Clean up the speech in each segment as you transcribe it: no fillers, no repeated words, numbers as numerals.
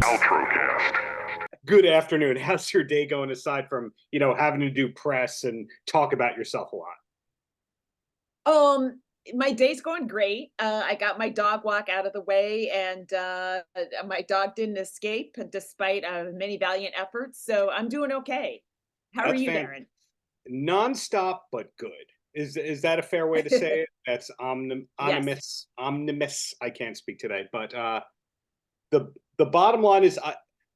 Paltrocast. Good afternoon. How's your day going aside from, having to do press and talk about yourself a lot? Um, my day's going great. I got my dog walk out of the way, and my dog didn't escape despite many valiant efforts. So I'm doing okay. How are That's you, Darren? nonstop but good. Is that a fair way to say it? That's Yes. omnibus. I can't speak today, but the bottom line is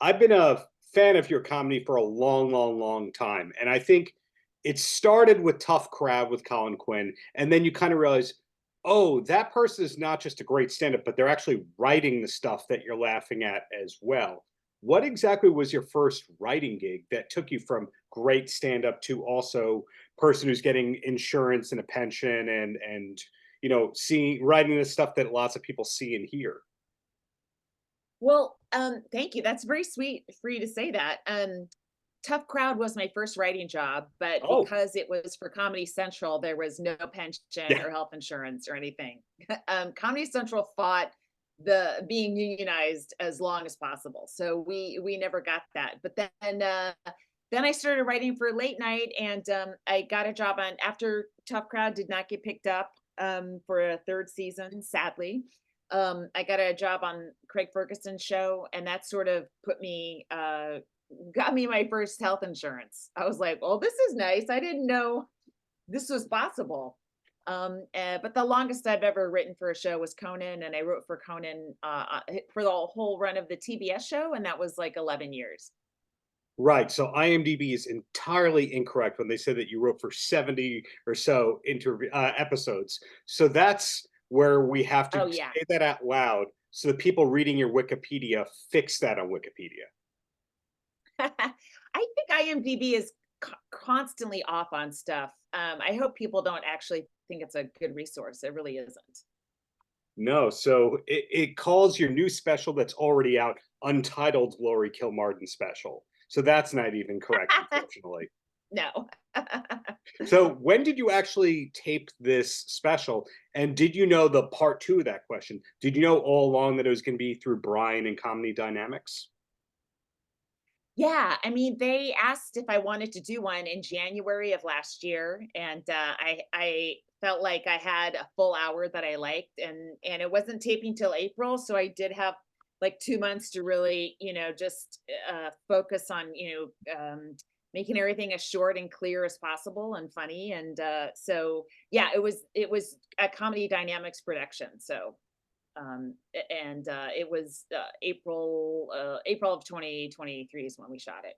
I've been a fan of your comedy for a long, long, long time, and I think it started with Tough Crowd with Colin Quinn, and then you kind of realize, oh, that person is not just a great stand-up, but they're actually writing the stuff that you're laughing at as well. What exactly was your first writing gig that took you from great stand-up to also person who's getting insurance and a pension and seeing writing the stuff that lots of people see and hear? Well, thank you. That's very sweet for you to say that. Tough Crowd was my first writing job, but Oh, because it was for Comedy Central, there was no pension yeah. or health insurance or anything. Comedy Central fought the being unionized as long as possible, so we never got that. But then I started writing for late night, and I got a job on after Tough Crowd did not get picked up for a third season, sadly. I got a job on Craig Ferguson's show, and that sort of got me my first health insurance. I was like, "Oh, this is nice. I didn't know this was possible." But the longest I've ever written for a show was Conan, and I wrote for Conan for the whole run of the TBS show, and that was like 11 years. Right. So IMDb is entirely incorrect when they say that you wrote for 70 or so episodes. So that's where we have Oh to yeah. say that out loud so the people reading your Wikipedia fix that on Wikipedia. I think IMDb is constantly off on stuff. I hope people don't actually think it's a good resource. It really isn't. No, so it calls your new special that's already out Untitled Laurie Kilmartin special. So that's not even correct, unfortunately. No. So when did you actually tape this special? And did you know the part two of that question? Did you know all along that it was going to be through Brian and Comedy Dynamics? Yeah, I mean, they asked if I wanted to do one in January of last year, and I felt like I had a full hour that I liked, and it wasn't taping till April, so I did have like 2 months to really, just focus on, making everything as short and clear as possible and funny, and so yeah, it was a Comedy Dynamics production, so and it was April of 2023 is when we shot it.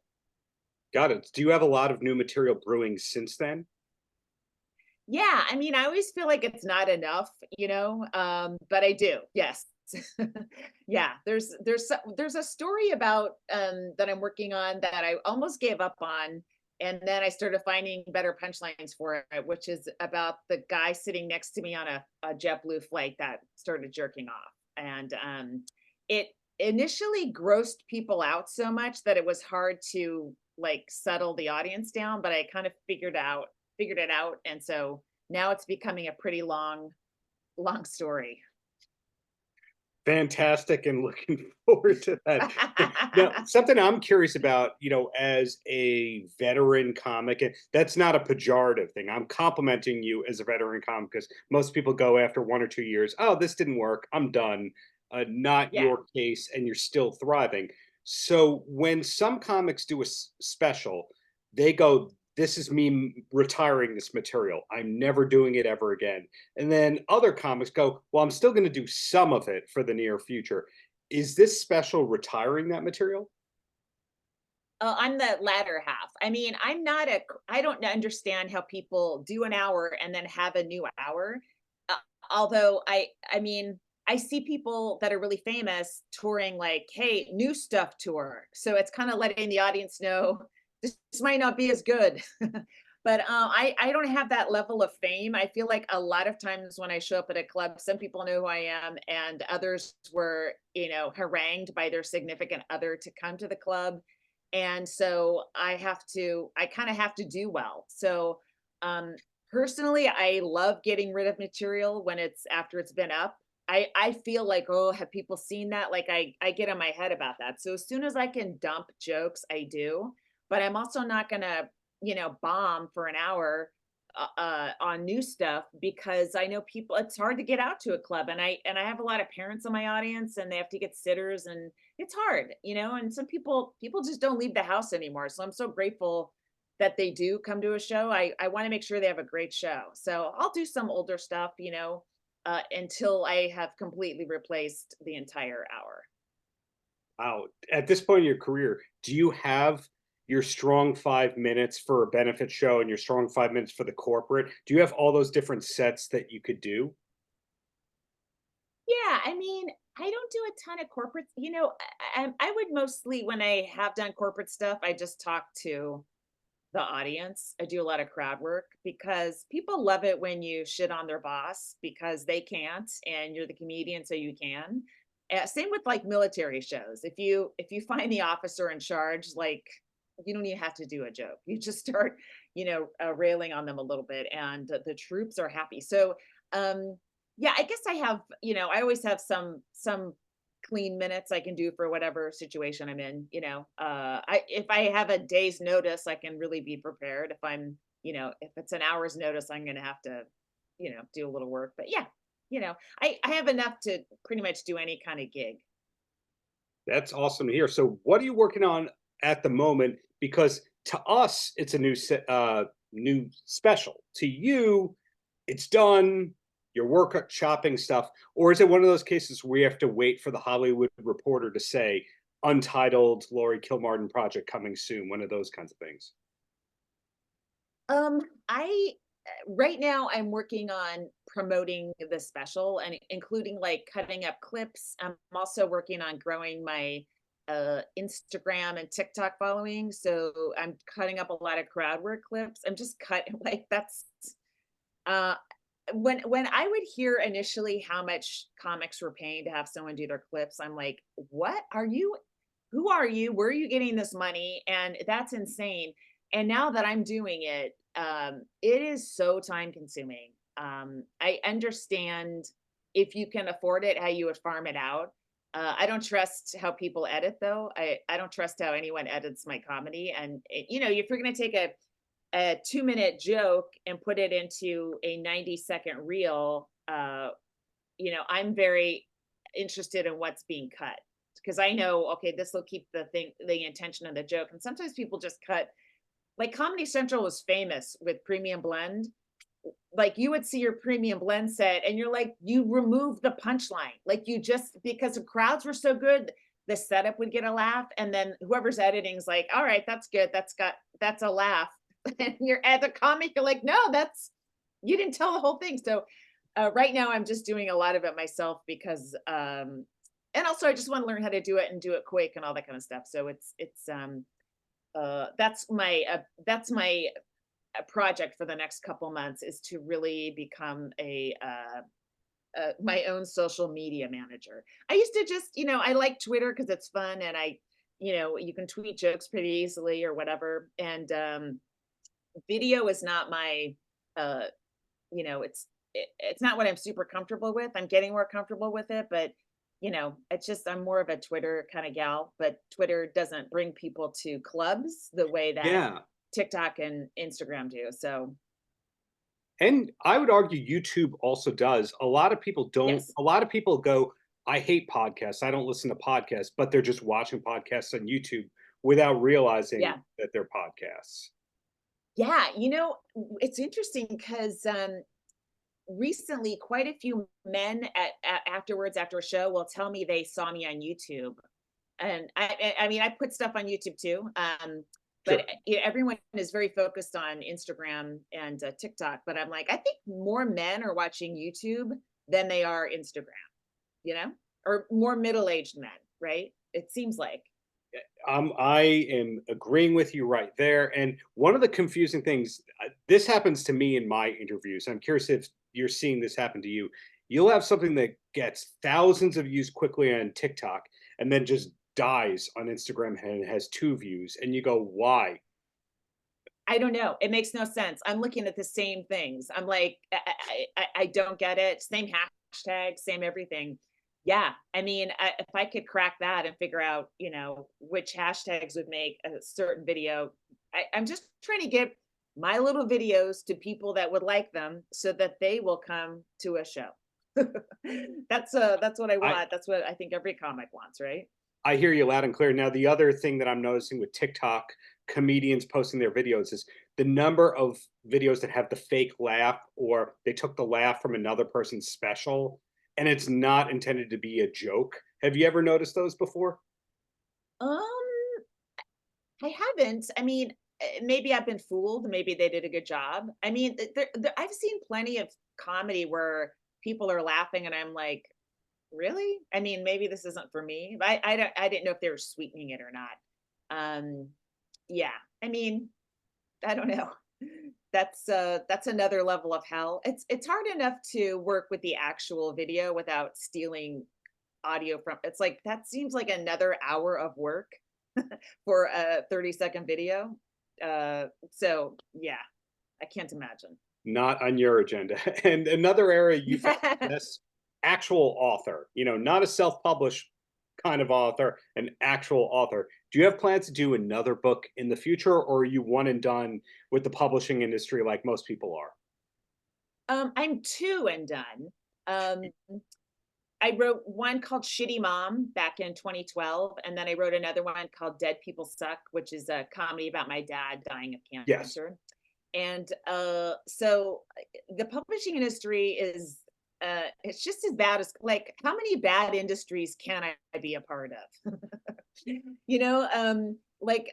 Got it. Do you have a lot of new material brewing since then? Yeah, I mean, I always feel like it's not enough, but I do. Yes. Yeah, there's a story about that I'm working on that I almost gave up on, and then I started finding better punchlines for it, which is about the guy sitting next to me on a JetBlue flight that started jerking off. And it initially grossed people out so much that it was hard to like settle the audience down, but I kind of figured it out. And so now it's becoming a pretty long story. Fantastic, and looking forward to that. Now, something I'm curious about, as a veteran comic, and that's not a pejorative thing. I'm complimenting you as a veteran comic because most people go after 1 or 2 years. Oh, this didn't work. I'm done. Not Yeah. your case, and you're still thriving. So when some comics do a special, they go, "This is me retiring this material. I'm never doing it ever again." And then other comics go, "Well, I'm still going to do some of it for the near future." Is this special retiring that material? I'm the latter half. I mean, I don't understand how people do an hour and then have a new hour. Uh, Although I mean, I see people that are really famous touring like, "Hey, new stuff tour." So it's kind of letting the audience know this might not be as good. But I don't have that level of fame. I feel like a lot of times when I show up at a club, some people know who I am, and others were, harangued by their significant other to come to the club, and so I kind of have to do well. So um personally, I love getting rid of material when it's after it's been up. I feel like, oh, have people seen that? Like I get in my head about that. So as soon as I can dump jokes, I do. But I'm also not gonna, bomb for an hour on new stuff because I know people. It's hard to get out to a club, and I have a lot of parents in my audience, and they have to get sitters, and it's hard, And some people just don't leave the house anymore. So I'm so grateful that they do come to a show. I want to make sure they have a great show. So I'll do some older stuff, until I have completely replaced the entire hour. Wow. At this point in your career, do you have your strong 5 minutes for a benefit show and your strong 5 minutes for the corporate? Do you have all those different sets that you could do? Yeah, I mean, I don't do a ton of corporate. I would mostly, when I have done corporate stuff, I just talk to the audience. I do a lot of crowd work because people love it when you shit on their boss because they can't, and you're the comedian, so you can. Same with like military shows. If you find the officer in charge, like you don't even have to do a joke. You just start, railing on them a little bit, and the troops are happy. So, yeah, I guess I have. I always have some clean minutes I can do for whatever situation I'm in, if I have a day's notice, I can really be prepared. If it's an hour's notice, I'm going to have to, do a little work. But yeah, I have enough to pretty much do any kind of gig. That's awesome to hear. So what are you working on at the moment? Because to us, it's a new special. To you, it's done. Your work shopping stuff, or is it one of those cases where you have to wait for the Hollywood Reporter to say untitled Laurie Kilmartin project coming soon? One of those kinds of things. Um, I Right now I'm working on promoting the special and including like cutting up clips. I'm also working on growing my Instagram and TikTok following. So I'm cutting up a lot of crowd work clips. I'm just cutting like that's uh when I would hear initially how much comics were paying to have someone do their clips, I'm like, what are you? Who are you? Where are you getting this money? And that's insane. And now that I'm doing it, it is so time consuming. I understand if you can afford it, how you would farm it out. I don't trust how people edit though. I don't trust how anyone edits my comedy. And if you're going to take a 2-minute joke and put it into a 90-second reel, I'm very interested in what's being cut because I know, okay, this will keep the intention of the joke. And sometimes people just cut, like Comedy Central was famous with Premium Blend. Like you would see your Premium Blend set and you're like, you remove the punchline. Like you just, because the crowds were so good, the setup would get a laugh. And then whoever's editing is like, all right, that's good. That's a laugh. And you're at the comic, you're like, no, you didn't tell the whole thing. So right now I'm just doing a lot of it myself because and also I just want to learn how to do it and do it quick and all that kind of stuff. So that's my project for the next couple months is to really become my own social media manager. I used to just, I like Twitter because it's fun and you can tweet jokes pretty easily or whatever. And video is not my uh it's not what I'm super comfortable with. I'm getting more comfortable with it, but it's just I'm more of a Twitter kind of gal, but Twitter doesn't bring people to clubs the way that Yeah. TikTok and Instagram do. So And I would argue YouTube also does. A lot of people don't, yes. a lot of people go, I hate podcasts. I don't listen to podcasts, but they're just watching podcasts on YouTube without realizing Yeah. that they're podcasts. Yeah. It's interesting because recently quite a few men afterwards after a show will tell me they saw me on YouTube. And I mean I put stuff on YouTube too. But Sure. everyone is very focused on Instagram and TikTok. But I'm like, I think more men are watching YouTube than they are Instagram, or more middle-aged men, right? It seems like. I am agreeing with you right there. And one of the confusing things, this happens to me in my interviews. I'm curious if you're seeing this happen to you. You'll have something that gets thousands of views quickly on TikTok and then just dies on Instagram and has 2 views. And you go, why? I don't know. It makes no sense. I'm looking at the same things. I'm like, I don't get it. Same hashtag, same everything. Yeah. I mean, if I could crack that and figure out, which hashtags would make a certain video, I'm just trying to give my little videos to people that would like them so that they will come to a show. That's what I I want. That's what I think every comic wants, right? I hear you loud and clear. Now, the other thing that I'm noticing with TikTok comedians posting their videos is the number of videos that have the fake laugh or they took the laugh from another person's special and it's not intended to be a joke. Have you ever noticed those before? Um, I haven't. I mean, maybe I've been fooled. Maybe they did a good job. I mean, I've seen plenty of comedy where people are laughing, and I'm like, really? I mean, maybe this isn't for me. But I didn't know if they were sweetening it or not. Um, yeah. I mean, I don't know. That's another level of hell. It's hard enough to work with the actual video without stealing audio from. It's like that seems like another hour of work for a 30-second video. So yeah, I can't imagine. Not on your agenda. And another area you found this actual author, not a self-published kind of author, an actual author. Do you have plans to do another book in the future, or are you one and done with the publishing industry like most people are? I'm two and done. Um, I wrote one called Shitty Mom back in 2012, and then I wrote another one called Dead People Suck, which is a comedy about my dad dying of Yes. cancer. And so the publishing industry is it's just as bad as, like, how many bad industries can I be a part of? Like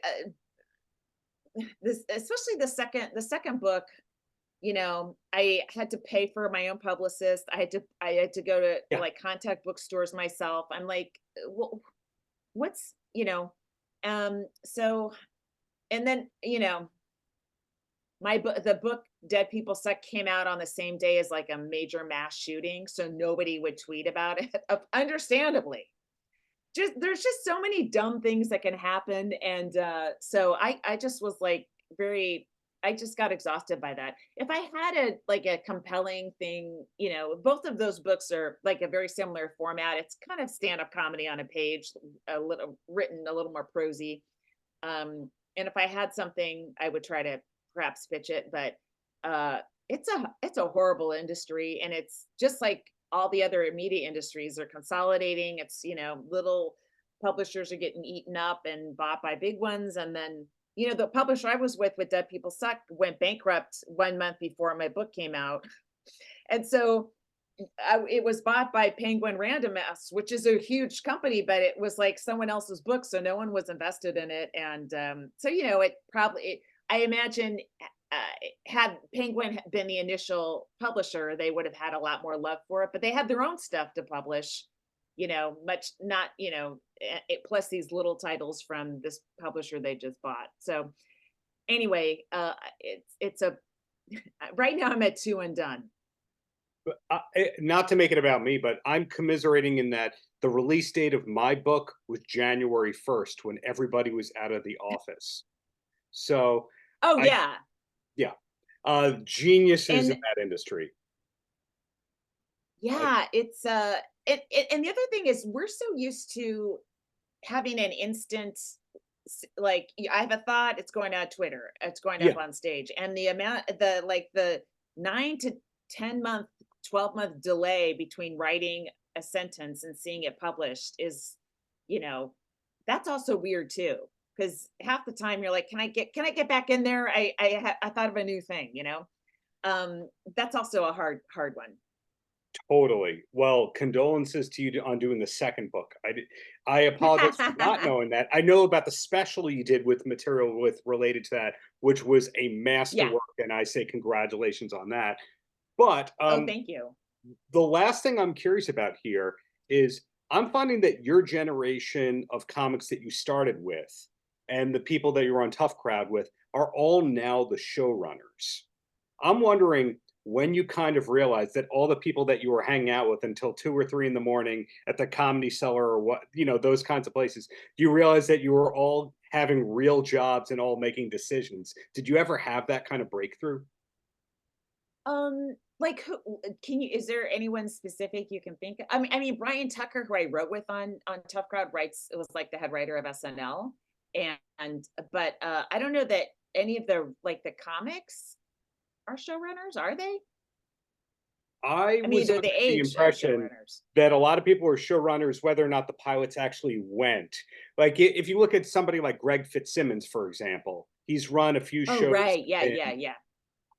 this, especially the second book. I had to pay for my own publicist. I had to go to Yeah. like contact bookstores myself. I'm like, well, what's, so, and then, the book Dead People Suck came out on the same day as like a major mass shooting, so nobody would tweet about it. Understandably. There's just so many dumb things that can happen. And so I just was like very I just got exhausted by that. If I had a compelling thing, both of those books are like a very similar format. It's kind of stand-up comedy on a page, a little written a little more prosy. And if I had something, I would try to perhaps pitch it, but uh it's a horrible industry, and it's just like all the other media industries are consolidating. It's, little publishers are getting eaten up and bought by big ones. And then, the publisher I was with Dead People Suck went bankrupt 1 month before my book came out. And so it was bought by Penguin Random House, which is a huge company, but it was like someone else's book, so no one was invested in it. And so I imagine had Penguin been the initial publisher, they would have had a lot more love for it. But they had their own stuff to publish, much not, plus these little titles from this publisher they just bought. So anyway, it's a right now I'm at two and done. But not to make it about me, but I'm commiserating in that the release date of my book was January 1st when everybody was out of the office. So Oh I, yeah. yeah, geniuses in And that industry. I, yeah, it's and the other thing is we're so used to having an instant I have a thought, it's going on Twitter, it's going yeah, up on stage. And the 9 to 10 month, 12-month delay between writing a sentence and seeing it published is, you know, that's also weird too. Because half the time you're like, can I get back in there? I thought of a new thing, that's also a hard one. totally. Well, condolences to you on doing the second book. I apologize for not knowing that. I know about the special you did with material with related to that, which was a Yeah. masterwork, and I say congratulations on that. But Oh, thank you. the last thing I'm curious about here is I'm finding that your generation of comics that you started with and the people that you're on Tough Crowd with are all now the showrunners. I'm wondering, when you kind of realized that all the people that you were hanging out with until 2 or 3 in the morning at the Comedy Cellar or what, those kinds of places, do you realize that you were all having real jobs and all making decisions? Did you ever have that kind of breakthrough? Like who can you is there anyone specific you can think of? I mean Brian Tucker, who I wrote with on Tough Crowd, writes it was like the head writer of SNL. And but I don't know that any of the comics are showrunners, are they? I I mean, was they're under the the age of impression showrunners. that a lot of people were showrunners, whether or not the pilots actually went. Like, if you look at somebody like Greg Fitzsimmons, for example, he's run a few Oh, shows right. Yeah, yeah, yeah.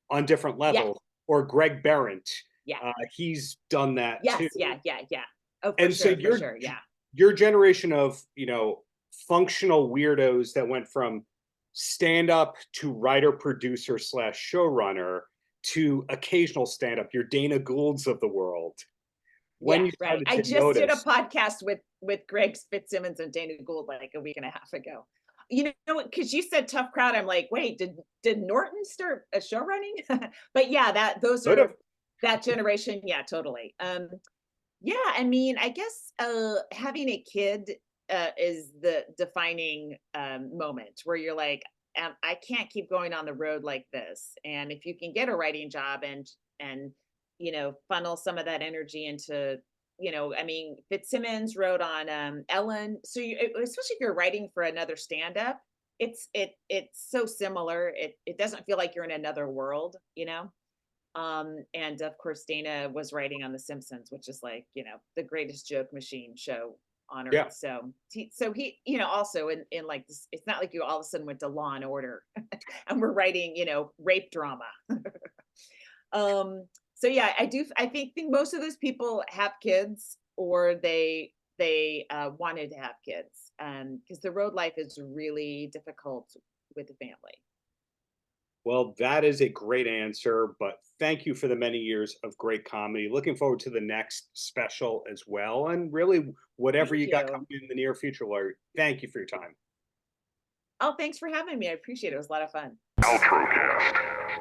on different Yeah, levels, or Greg Behrendt, yeah. he's done that too. Yes, yeah, yeah, yeah. Oh, And so for sure, yeah. your generation of, functional weirdos that went from stand up to writer, producer slash showrunner to occasional stand up, your Dana Goulds of the world. When Yeah, you right. started I to just did a notice, podcast with Greg Fitzsimmons and Dana Gould like a week and a half ago. You know, because you said Tough Crowd, I'm like, wait, did Norton start a show running? But yeah, those sort of, are that generation. Yeah, totally. Yeah, I mean, I guess having a kid is the defining moment where you're like, I can't keep going on the road like this. And if you can get a writing job and funnel some of that energy into, I mean, Fitzsimmons wrote on Ellen. So especially if you're writing for another stand-up, it's so similar. It doesn't feel like you're in another world, you know? And of course, Dana was writing on The Simpsons, which is like, the greatest joke machine show on yeah. earth. So he, also in like this, it's not like you all of a sudden went to Law and Order and we're writing, rape drama. So yeah, I think most of those people have kids or they wanted to have kids. Because the road life is really difficult with the family. Well, that is a great answer, but thank you for the many years of great comedy. Looking forward to the next special as well. And really, whatever Thank you got you. coming in the near future, Laurie, thank you for your time. Oh, thanks for having me. I appreciate it. It was a lot of fun. Paltrocast.